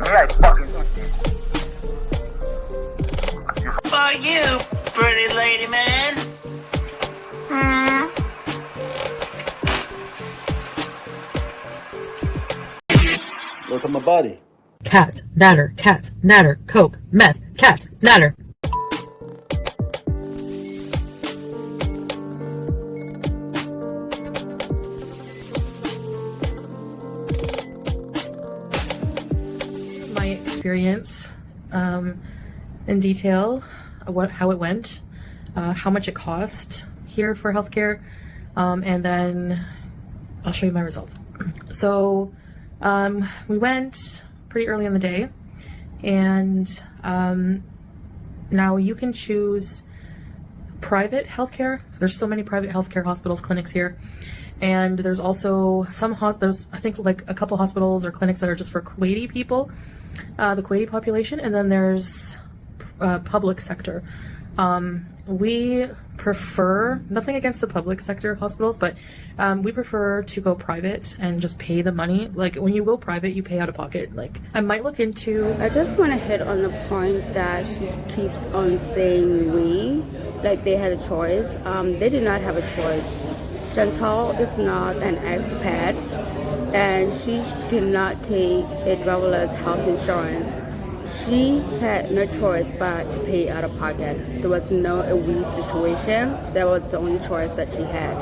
me, I fucking... For you, pretty lady man. Look at my body. Cat, natter, coke, meth, cat, natter. My experience in detail, how it went, how much it cost here for healthcare, and then I'll show you my results. So we went pretty early in the day, and now you can choose private healthcare. There's so many private healthcare hospitals, clinics here, and there's also some there's I think like a couple hospitals or clinics that are just for Kuwaiti people, the Kuwaiti population, and then there's public sector. We prefer, nothing against the public sector hospitals, but we prefer to go private and just pay the money. Like when you go private, you pay out of pocket. Like I might look into... I just want to hit on the point that she keeps on saying we, like they had a choice. They did not have a choice. Chantal is not an expat, and she did not take a driverless health insurance. She had no choice but to pay out of pocket. There was no we situation. That was the only choice that she had.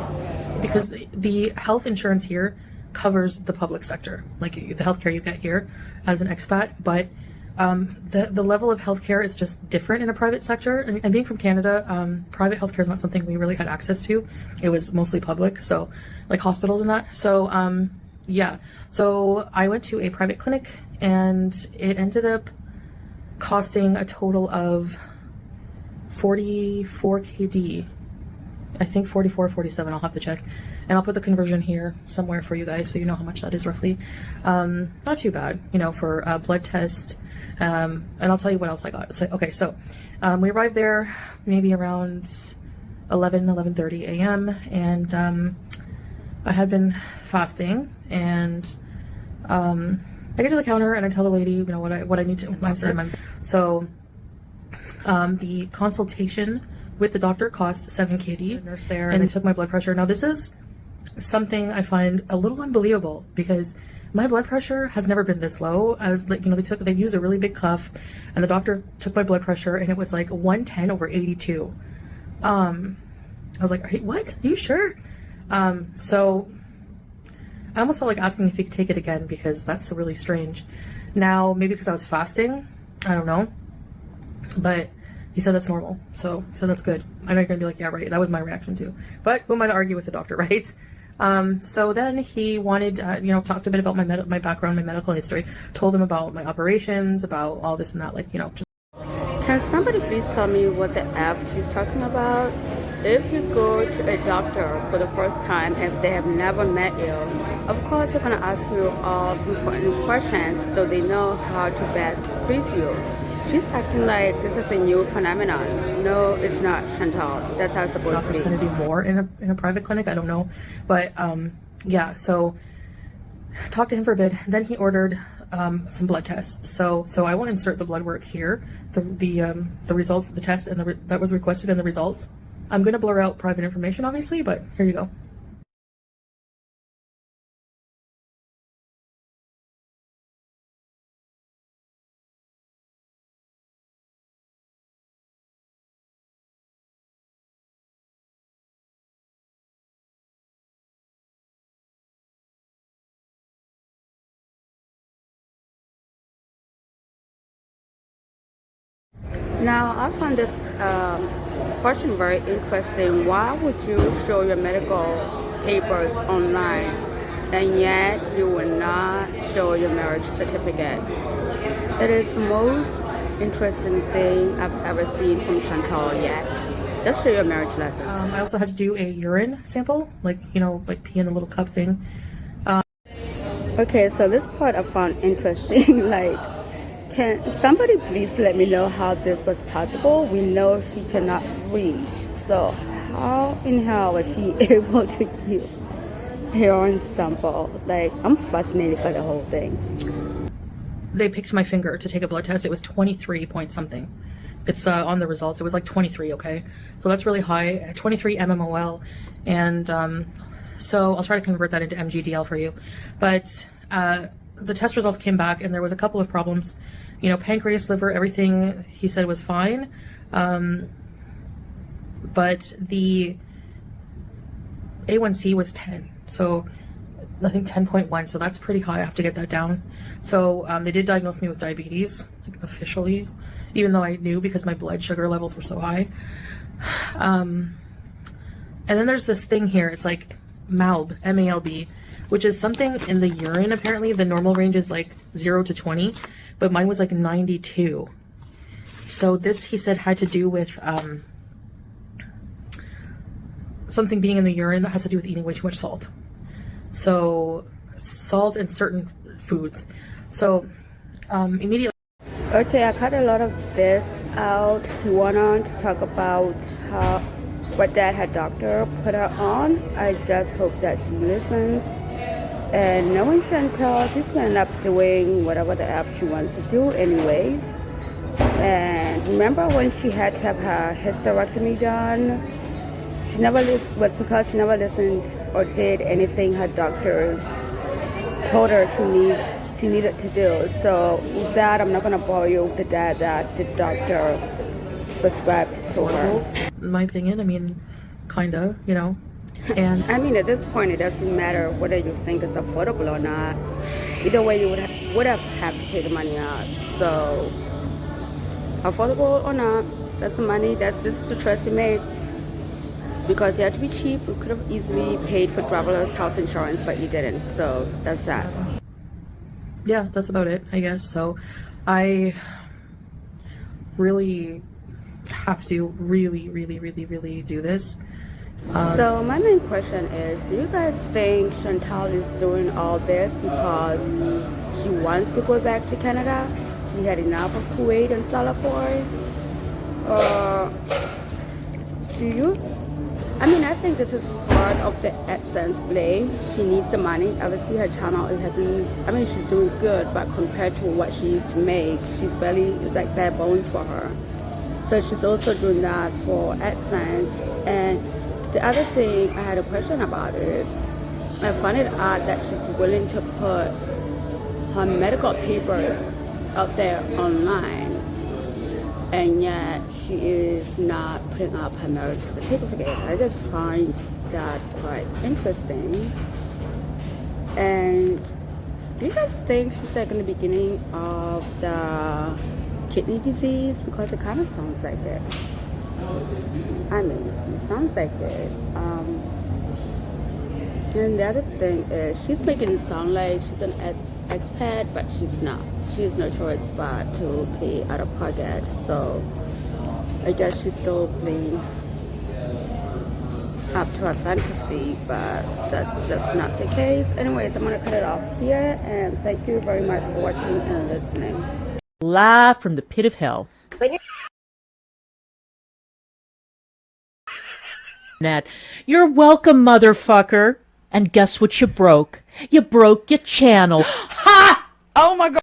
Because the health insurance here covers the public sector, like the healthcare you get here as an expat, but the level of healthcare is just different in a private sector. And being from Canada, private healthcare is not something we really had access to. It was mostly public, so like hospitals and that. So yeah, so I went to a private clinic, and it ended up costing a total of 44 KD. I think 44 or 47, I'll have to check. And I'll put the conversion here somewhere for you guys so you know how much that is roughly. Not too bad, you know, for a blood test. And I'll tell you what else I got. So, okay, so we arrived there maybe around 11:30 a.m. and I had been fasting, and I get to the counter and I tell the lady, you know, what I need to. So the consultation with the doctor cost 7 KD. Nurse there, and they took my blood pressure. Now this is something I find a little unbelievable, because my blood pressure has never been this low. As like, you know, they used a really big cuff, and the doctor took my blood pressure, and it was like 110/82. I was like, what? Are you sure? So I almost felt like asking if he could take it again, because that's really strange. Now, maybe because I was fasting, I don't know, but he said that's normal, so that's good. I know you're gonna be like, yeah, right, that was my reaction too. But who am I to argue with the doctor, right? So then he wanted, you know, talked a bit about my background, my medical history, told him about my operations, about all this and that, like, you know. Can somebody please tell me what the F she's talking about? If you go to a doctor for the first time, if they have never met you, of course they're going to ask you all important questions so they know how to best treat you. She's acting like this is a new phenomenon. No, it's not, Chantal. That's how it's supposed to be. Going to do more in a private clinic, I don't know. But yeah, so talked to him for a bit. Then he ordered some blood tests. So I will insert the blood work here, the results of the test and that was requested in the results. I'm going to blur out private information, obviously, but here you go. Now, I find this question very interesting. Why would you show your medical papers online, and yet you will not show your marriage certificate? It is the most interesting thing I've ever seen from Chantal yet. Just show your marriage license. I also had to do a urine sample, like, you know, like pee in a little cup thing. Okay, so this part I found interesting. Like, can somebody please let me know how this was possible? We know she cannot read, so how in hell was she able to give urine sample? Like, I'm fascinated by the whole thing. they picked my finger to take a blood test. It was 23 point something. It's on the results. It was like 23, okay? So that's really high, 23 mmol. And so I'll try to convert that into mgdl for you. But the test results came back and there was a couple of problems. You know, pancreas, liver, everything he said was fine. But the A1C was 10. So I think 10.1, so that's pretty high. I have to get that down. So they did diagnose me with diabetes, like officially, even though I knew because my blood sugar levels were so high. And then there's this thing here. It's like MALB, M-A-L-B, which is something in the urine. Apparently the normal range is like 0 to 20, but mine was like 92. So this, he said, had to do with something being in the urine that has to do with eating way too much salt. So salt in certain foods. So immediately. Okay, I cut a lot of this out. She went on to talk about what her doctor put her on. I just hope that she listens. And knowing Chantal, she's gonna end up doing whatever the F she wants to do anyways. And remember when she had to have her hysterectomy done? She never was because she never listened or did anything her doctors told her she needed to do. So with that, I'm not gonna bore you with the data that the doctor prescribed to her. In my opinion, I mean, kinda, you know. And I mean, at this point, it doesn't matter whether you think it's affordable or not. Either way, you would have had to pay the money out. So affordable or not, that's the money. This is the choice you made. Because you had to be cheap, you could have easily paid for travelers' health insurance, but you didn't. So that's that. Yeah, that's about it, I guess. So I really have to really do this. So my main question is, do you guys think Chantal is doing all this because she wants to go back to Canada? She had enough of Kuwait and Singapore? Or do you? I mean, I think this is part of the AdSense play. She needs the money. Obviously, her channel, it hasn't, I mean, she's doing good, but compared to what she used to make, she's barely, it's like bare bones for her. So she's also doing that for AdSense. And the other thing I had a question about is, I find it odd that she's willing to put her medical papers out there online, and yet she is not putting up her marriage certificate. I just find that quite interesting. And do you guys think she's like in the beginning of the kidney disease? Because it kind of sounds like it. I mean, it sounds like it. And the other thing is, she's making it sound like she's an expat, but she's not. She has no choice but to pay out of pocket. So I guess she's still playing up to her fantasy, but that's just not the case. Anyways, I'm gonna cut it off here, and thank you very much for watching and listening. Live from the pit of hell. You're welcome, motherfucker. And guess what you broke? You broke your channel. Ha! Oh my God.